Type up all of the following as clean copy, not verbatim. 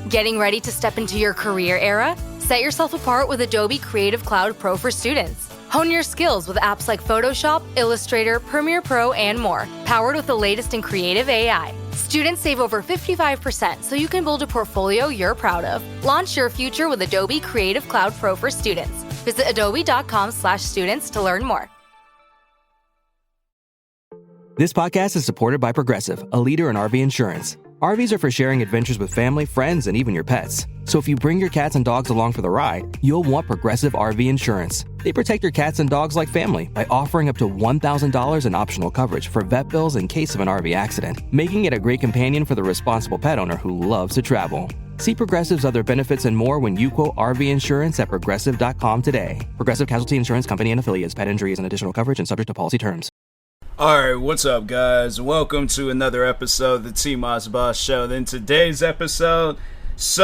Getting ready to step into your career era? Set yourself apart with Adobe Creative Cloud Pro for students. Hone your skills with apps like Photoshop, Illustrator, Premiere Pro, and more, powered with the latest in creative AI. Students save over 55% so you can build a portfolio you're proud of. Launch your future with Adobe Creative Cloud Pro for students. Visit adobe.com/students to learn more. This podcast is supported by Progressive, a leader in RV insurance. RVs are for sharing adventures with family, friends, and even your pets. So if you bring your cats and dogs along for the ride, you'll want Progressive RV insurance. They protect your cats and dogs like family by offering up to $1,000 in optional coverage for vet bills in case of an RV accident, making it a great companion for the responsible pet owner who loves to travel. See Progressive's other benefits and more when you quote RV insurance at Progressive.com today. Progressive Casualty Insurance Company and Affiliates. Pet injury is an additional coverage and subject to policy terms. Alright, what's up guys? Welcome to another episode of the TMossBoss Show. In today's episode, Just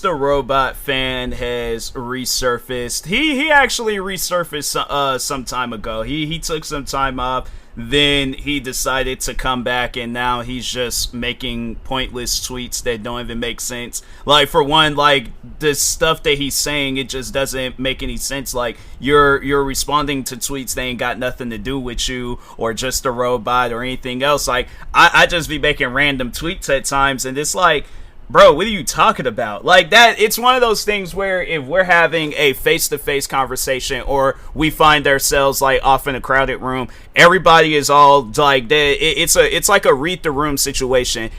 a Robot fan has resurfaced. He actually resurfaced some time ago. He took some time off, then he decided to come back, and now he's just making pointless tweets that don't even make sense. Like, for one, like, the stuff that he's saying, it just doesn't make any sense. Like, you're responding to tweets that ain't got nothing to do with you or Just a Robot or anything else. Like, I just be making random tweets at times, and it's like, bro, what are you talking about? Like, that, it's one of those things where if we're having a face-to-face conversation or we find ourselves like off in a crowded room, everybody is all like, it's like a read the room situation.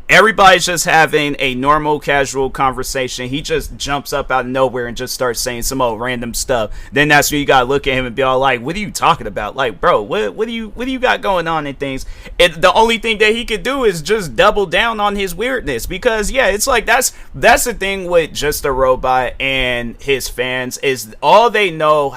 Everybody's just having a normal, casual conversation. He just jumps up out of nowhere and just starts saying some old random stuff. Then that's when you gotta look at him and be all like, "What are you talking about? Like, bro, what do you got going on and things?" And the only thing that he could do is just double down on his weirdness, because yeah, it's like that's the thing with Just a Robot and his fans is all they know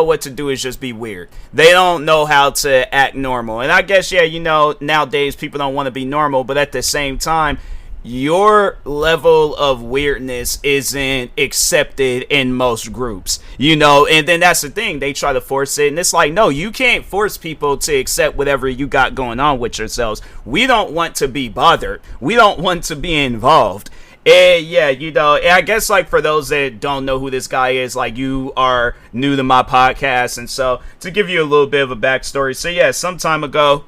what to do is just be weird. They don't know how to act normal. And I guess, yeah, you know, nowadays people don't want to be normal, but at the same time, your level of weirdness isn't accepted in most groups, you know, and then that's the thing. They try to force it, and it's like, no, you can't force people to accept whatever you got going on with yourselves. We don't want to be bothered. We don't want to be involved. And yeah, you know, I guess like for those that don't know who this guy is, like you are new to my podcast, and so to give you a little bit of a backstory, so yeah, some time ago,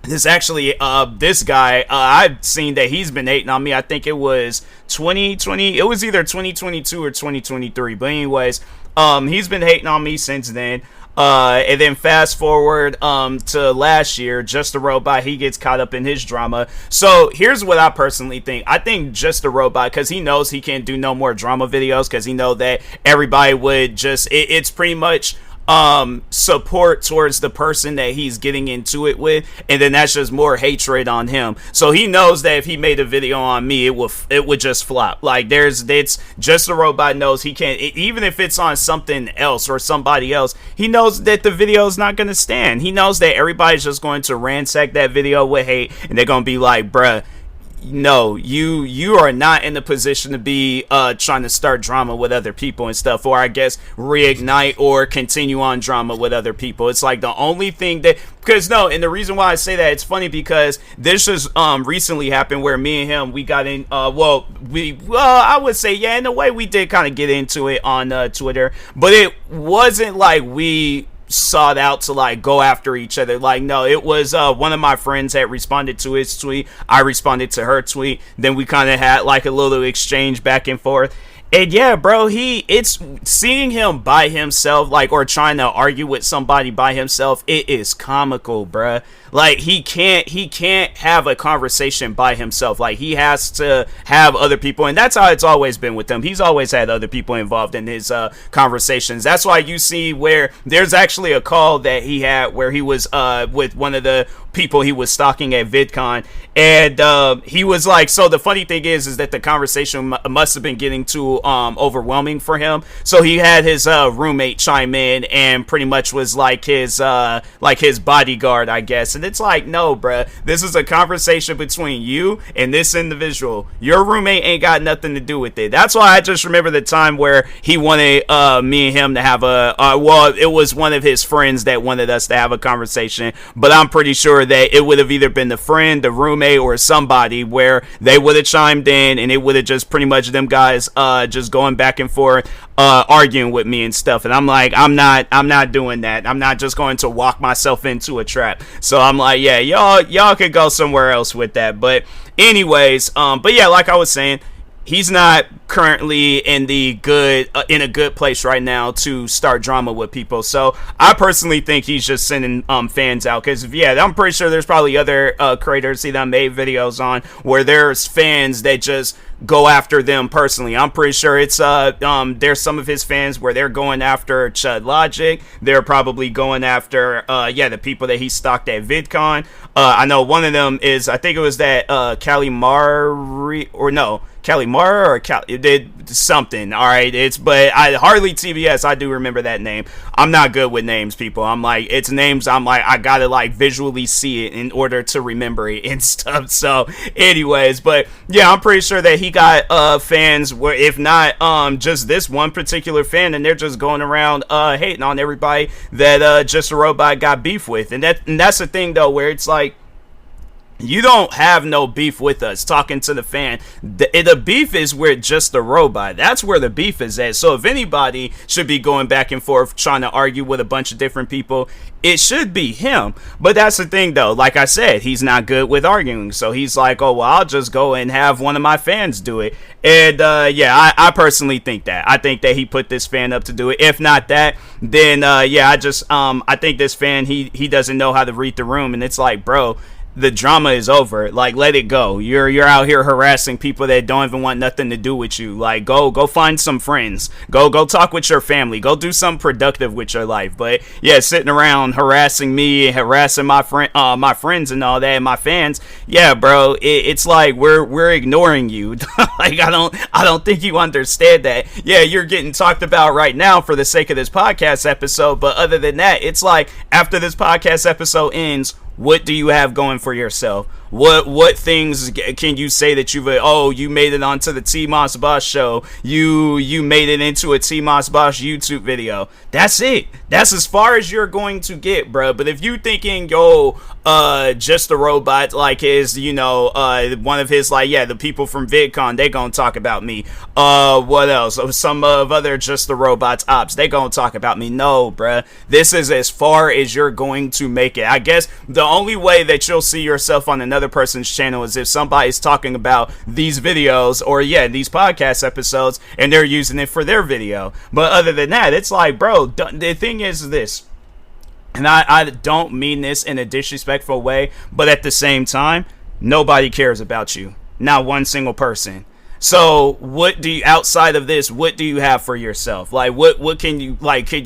this actually, this guy, I've seen that he's been hating on me. I think it was 2020, it was either 2022 or 2023, but anyways, he's been hating on me since then. And then fast forward to last year, Just a Robot, he gets caught up in his drama. So here's what I personally think. I think Just a Robot, because he knows he can't do no more drama videos, because he know that everybody would just, it's pretty much support towards the person that he's getting into it with, and then that's just more hatred on him. So he knows that if he made a video on me, it would just flop. Like, it's Just a Robot knows he can't, even if it's on something else or somebody else, he knows that the video is not going to stand. He knows that everybody's just going to ransack that video with hate, and they're going to be like, bruh, no, you are not in the position to be trying to start drama with other people and stuff, or I guess reignite or continue on drama with other people. It's like the only thing that, because no, and the reason why I say that, it's funny because this just recently happened where me and him, we got in, I would say, yeah, in a way we did kind of get into it on Twitter, but it wasn't like we sought out to like go after each other. Like, no, it was one of my friends had responded to his tweet, I responded to her tweet, then we kind of had like a little exchange back and forth. And yeah, bro, it's seeing him by himself, like, or trying to argue with somebody by himself, it is comical, bruh. Like, he can't have a conversation by himself. Like, he has to have other people, and that's how it's always been with him. He's always had other people involved in his conversations. That's why you see where there's actually a call that he had where he was with one of the people he was stalking at VidCon, and he was like, so the funny thing is that the conversation must have been getting too overwhelming for him, so he had his roommate chime in and pretty much was like his bodyguard, I guess. And And it's like, no, bruh, this is a conversation between you and this individual. Your roommate ain't got nothing to do with it. That's why I just remember the time where he wanted me and him to have well, it was one of his friends that wanted us to have a conversation, but I'm pretty sure that it would have either been the friend, the roommate, or somebody where they would have chimed in, and it would have just pretty much them guys just going back and forth, arguing with me and stuff. And I'm like, I'm not doing that. I'm not just going to walk myself into a trap. So I'm like, yeah, y'all could go somewhere else with that. But anyways, but yeah, like I was saying, he's not currently in a good place right now to start drama with people. So I personally think he's just sending fans out, because yeah, I'm pretty sure there's probably other creators that made videos on where there's fans that just go after them personally. I'm pretty sure it's there's some of his fans where they're going after Chud Logic. They're probably going after the people that he stalked at VidCon. I know one of them is, I think it was that Calimari, or no, Calimara, or it did something. All right, but Harley TBS, I do remember that name. I'm not good with names, people. I'm like, it's names, I'm like, I gotta like visually see it in order to remember it and stuff. So anyways, but yeah, I'm pretty sure that he got fans where, if not just this one particular fan, and they're just going around hating on everybody that Just a Robot got beef with. And that's the thing though, where it's like, you don't have no beef with us. Talking to the fan, the beef is with Just a Robot. That's where the beef is at. So if anybody should be going back and forth trying to argue with a bunch of different people, it should be him. But that's the thing though, like I said, he's not good with arguing. So he's like, oh well, I'll just go and have one of my fans do it. And I personally think that. I think that he put this fan up to do it. If not that, then I think this fan, he doesn't know how to read the room. And it's like, bro, the drama is over. Like, let it go. You're out here harassing people that don't even want nothing to do with you. Like, go find some friends. Go talk with your family. Go do something productive with your life. But yeah, sitting around harassing me, harassing my friends and all that, and my fans. Yeah, bro, it's like we're ignoring you. Like, I don't think you understand that. Yeah, you're getting talked about right now for the sake of this podcast episode, but other than that, it's like, after this podcast episode ends, what do you have going for yourself? What things can you say that you made it onto the TMossBoss show? You made it into a TMossBoss YouTube video. That's it. That's as far as you're going to get, bro. But if you thinking, Just a Robot, like, is, one of his, like, yeah, the people from VidCon, they gonna talk about me. What else? Some of other Just a Robot's ops, they gonna talk about me. No, bruh. This is as far as you're going to make it. I guess the only way that you'll see yourself on another person's channel is if somebody's talking about these videos, or these podcast episodes, and they're using it for their video. But other than that, it's like, bro, the thing is this, and I don't mean this in a disrespectful way, but at the same time, nobody cares about you. Not one single person. So what do you, outside of this, what do you have for yourself? Like, what can you, like, who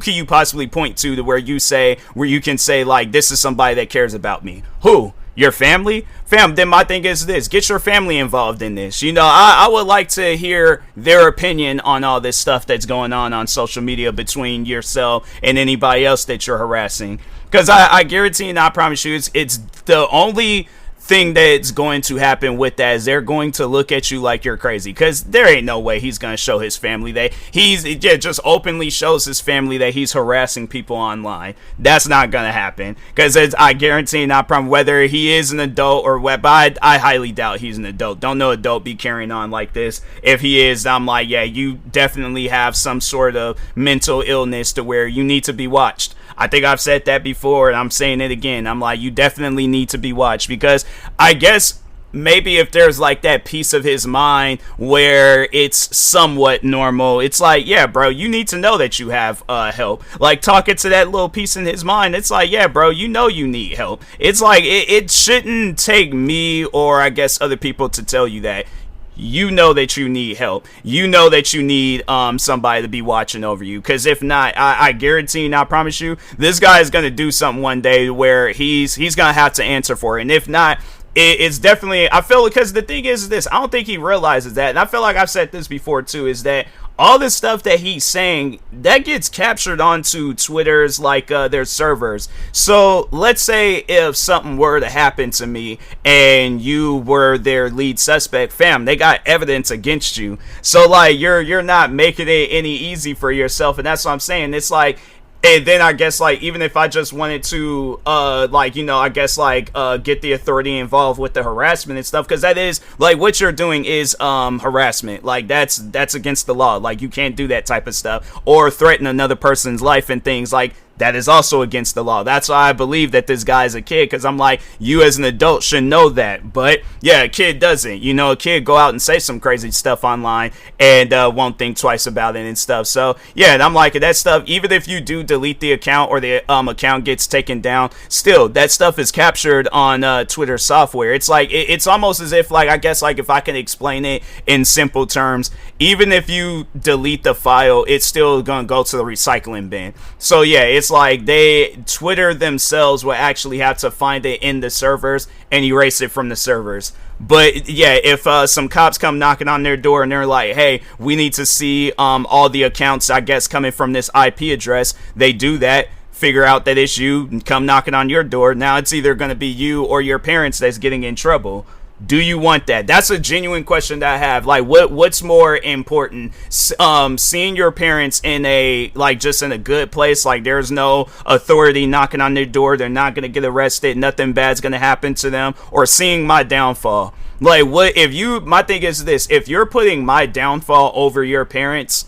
can you possibly point to where you can say, like, this is somebody that cares about me? Who? Your family? Then my thing is this, get your family involved in this. I would like to hear their opinion on all this stuff that's going on social media between yourself and anybody else that you're harassing. Because I guarantee and I promise you, it's the only thing that's going to happen with that is they're going to look at you like you're crazy, because there ain't no way he's going to show his family that just openly shows his family that he's harassing people online. That's not going to happen, because I guarantee and I promise, whether he is an adult or what, but I highly doubt he's an adult. Don't no adult be carrying on like this. If he is, I'm like, yeah, you definitely have some sort of mental illness to where you need to be watched. I think I've said that before, and I'm saying it again. I'm like, you definitely need to be watched, because I guess maybe if there's like that piece of his mind where it's somewhat normal, it's like, yeah, bro, you need to know that you have help. Like, talking to that little piece in his mind, it's like, yeah, bro, you need help. It's like, it shouldn't take me, or I guess other people, to tell you that. You know that you need help. You know that you need somebody to be watching over you. Because if not, I guarantee and I promise you, this guy is going to do something one day where he's going to have to answer for it. And if not, it's definitely, I feel, because the thing is this, I don't think he realizes that, and I feel like I've said this before too, is that all this stuff that he's saying, that gets captured onto Twitter's, like, their servers. So let's say if something were to happen to me and you were their lead suspect, fam, they got evidence against you. So, like, you're not making it any easy for yourself, and that's what I'm saying. It's like, and then I guess, like, even if I just wanted to, like, you know, I guess, like, get the authority involved with the harassment and stuff, because that is, like, what you're doing is, harassment. Like, that's against the law. Like, you can't do that type of stuff, or threaten another person's life and things. Like, that is also against the law. That's why I believe that this guy is a kid, because I'm like, you as an adult should know that. But yeah, a kid doesn't. You know, a kid go out and say some crazy stuff online and won't think twice about it and stuff. So yeah, and I'm like, that stuff, even if you do delete the account or the account gets taken down, still that stuff is captured on Twitter software. It's like, it's almost as if, like, I guess, like, if I can explain it in simple terms, even if you delete the file, it's still gonna go to the recycling bin. So yeah, it's like Twitter themselves will actually have to find it in the servers and erase it from the servers. But yeah, if some cops come knocking on their door and they're like, hey, we need to see all the accounts, I guess, coming from this IP address, they do that, figure out that it's you, and come knocking on your door. Now it's either going to be you or your parents that's getting in trouble. Do you want that? That's a genuine question that I have. Like, what's more important? Seeing your parents in a, like, just in a good place, like there's no authority knocking on their door, they're not gonna get arrested, nothing bad's gonna happen to them, or seeing my downfall? Like, what if you? My thing is this: if you're putting my downfall over your parents,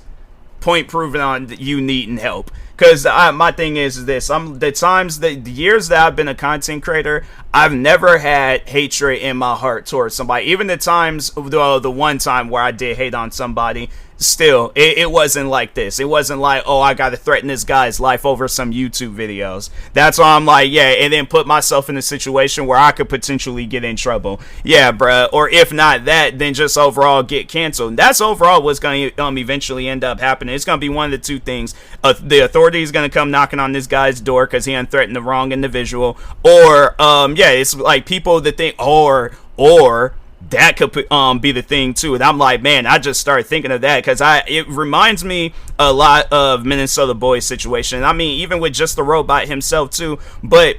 point proven on you needing help. Because my thing is this: the years that I've been a content creator, I've never had hatred in my heart towards somebody. Even the times, the one time where I did hate on somebody, still, it wasn't like this. It wasn't like, oh, I gotta threaten this guy's life over some YouTube videos. That's why I'm like, yeah, and then put myself in a situation where I could potentially get in trouble. Yeah, bruh. Or if not that, then just overall get canceled. That's overall what's gonna eventually end up happening. It's gonna be one of the two things. The authority is gonna come knocking on this guy's door because he threatened the wrong individual, or yeah, it's like people that think, or that could be the thing too. And I'm like, man, I just started thinking of that because it reminds me a lot of Minnesota Boy's situation. I mean, even with just the robot himself too, but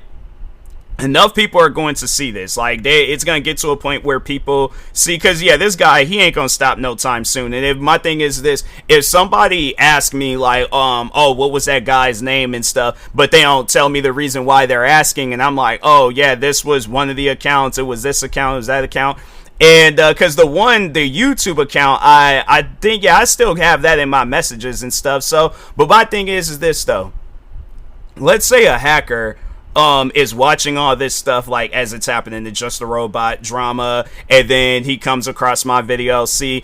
enough people are going to see this. Like, it's going to get to a point where people see, because yeah, this guy, he ain't going to stop no time soon. And if my thing is this, if somebody asks me like, oh, what was that guy's name and stuff, but they don't tell me the reason why they're asking, and I'm like, oh yeah, this was one of the accounts, it was this account, it was that account. And because the YouTube account, I think, yeah, I still have that in my messages and stuff. So, but my thing is this though. Let's say a hacker is watching all this stuff, like, as it's happening, the Just a Robot drama, and then he comes across my video. See,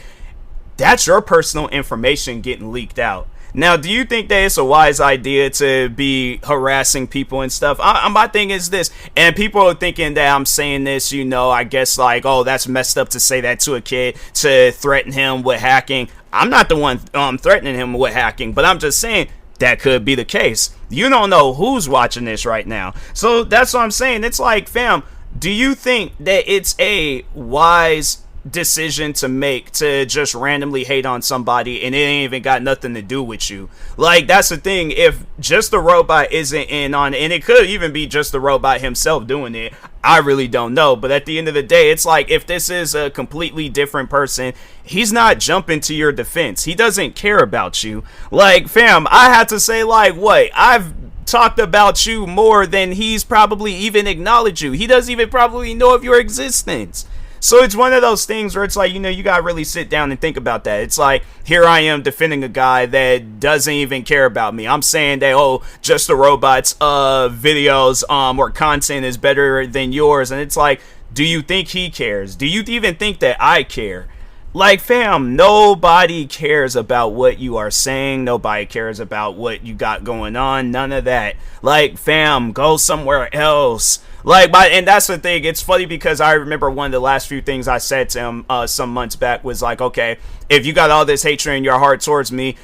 that's your personal information getting leaked out. Now, do you think that it's a wise idea to be harassing people and stuff? My thing is this, and people are thinking that I'm saying this, you know, I guess like, oh, that's messed up to say that to a kid, to threaten him with hacking. I'm not the one threatening him with hacking, but I'm just saying that could be the case. You don't know who's watching this right now. So that's what I'm saying. It's like, fam, do you think that it's a wise decision to make to just randomly hate on somebody and it ain't even got nothing to do with you? Like, that's the thing. If Just the Robot isn't in on it, and it could even be Just the Robot himself doing it, I really don't know. But at the end of the day, it's like, if this is a completely different person, he's not jumping to your defense. He doesn't care about you. Like, fam, I had to say, like, what? I've talked about you more than he's probably even acknowledged you. He doesn't even probably know of your existence. So it's one of those things where it's like, you know, you gotta really sit down and think about that. It's like, here I am defending a guy that doesn't even care about me. I'm saying that, oh, Just the Robot's videos or content is better than yours. And it's like, do you think he cares? Do you even think that I care? Like, fam, nobody cares about what you are saying. Nobody cares about what you got going on. None of that. Like, fam, go somewhere else. Like, and that's the thing. It's funny because I remember one of the last few things I said to him some months back was like, okay, if you got all this hatred in your heart towards me,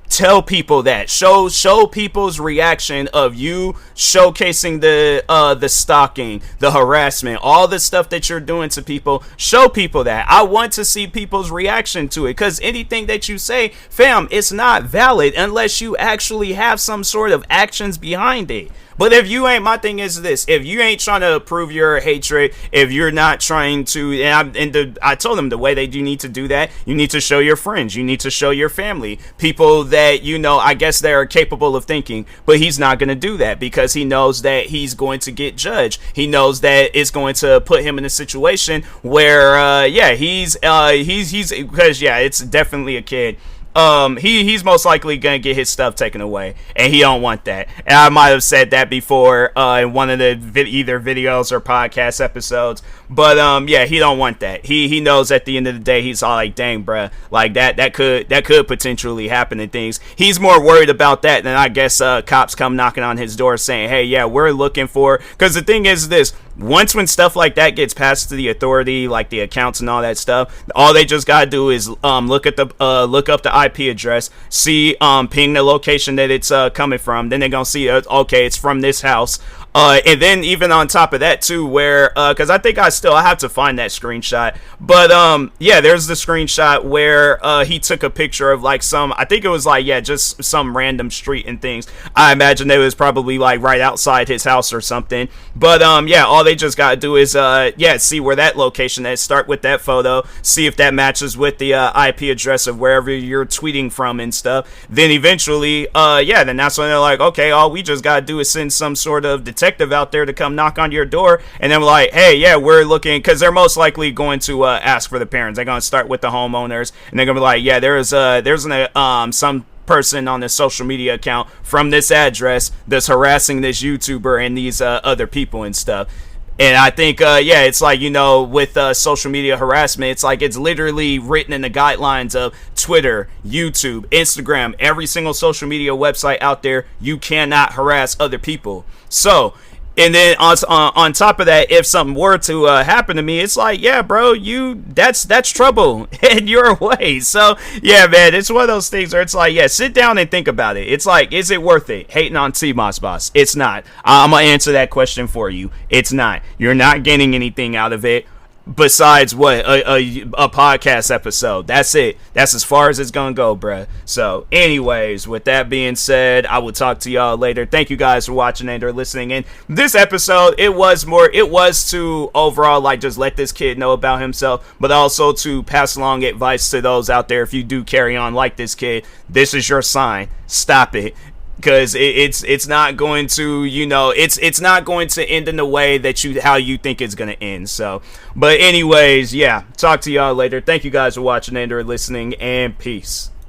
tell people that. Show people's reaction of you showcasing the stalking, the harassment, all the stuff that you're doing to people. Show people that. I want to see people's reaction to it, because anything that you say, fam, it's not valid unless you actually have some sort of actions behind it. But if you ain't, my thing is this: if you ain't trying to prove your hatred, if you're not trying to, I told them the way that you need to do that, you need to show your friends, you need to show your family, people that you know, I guess they are capable of thinking. But he's not going to do that because he knows that he's going to get judged. He knows that it's going to put him in a situation where, he's because it's definitely a kid. He's most likely gonna get his stuff taken away, and he don't want that. And I might have said that before in one of the either videos or podcast episodes, but he don't want that. He knows at the end of the day, he's all like, dang, bruh, like that could potentially happen and things. He's more worried about that than I guess cops come knocking on his door saying, hey, yeah, we're looking for, because the thing is this: once when stuff like that gets passed to the authority, like the accounts and all that stuff, all they just gotta do is look up the IP address, see ping the location that it's coming from. Then they're gonna see okay, it's from this house. And then even on top of that too, where because I think I have to find that screenshot, but there's the screenshot where he took a picture of like I think it was like just some random street and things. I imagine it was probably like right outside his house or something. But all they just gotta do is see where that location is, start with that photo, see if that matches with the IP address of wherever you're tweeting from and stuff. Then eventually then that's when they're like, okay, all we just gotta do is send some sort of detective out there to come knock on your door, and then we're like, hey, we're looking, because they're most likely going to ask for the parents. They're going to start with the homeowners, and they're going to be like, there's some person on this social media account from this address that's harassing this YouTuber and these other people and stuff. And I think, it's like, with social media harassment, it's like it's literally written in the guidelines of Twitter, YouTube, Instagram, every single social media website out there. You cannot harass other people. So, and then on top of that, if something were to happen to me, it's like, bro, that's trouble in your way. So, man, it's one of those things where it's like, sit down and think about it. It's like, is it worth it? Hating on TMossBoss? It's not. I'm going to answer that question for you. It's not. You're not getting anything out of it. Besides what a podcast episode. That's it. That's as far as it's gonna go, bruh. So anyways, with that being said, I will talk to y'all later. Thank you guys for watching and or listening. And this episode, it was to overall like just let this kid know about himself, but also to pass along advice to those out there. If you do carry on like this kid, this is your sign. Stop it. Because it's not going to, it's not going to end in the way that how you think it's going to end. So, but anyways, talk to y'all later. Thank you guys for watching and or listening, and peace.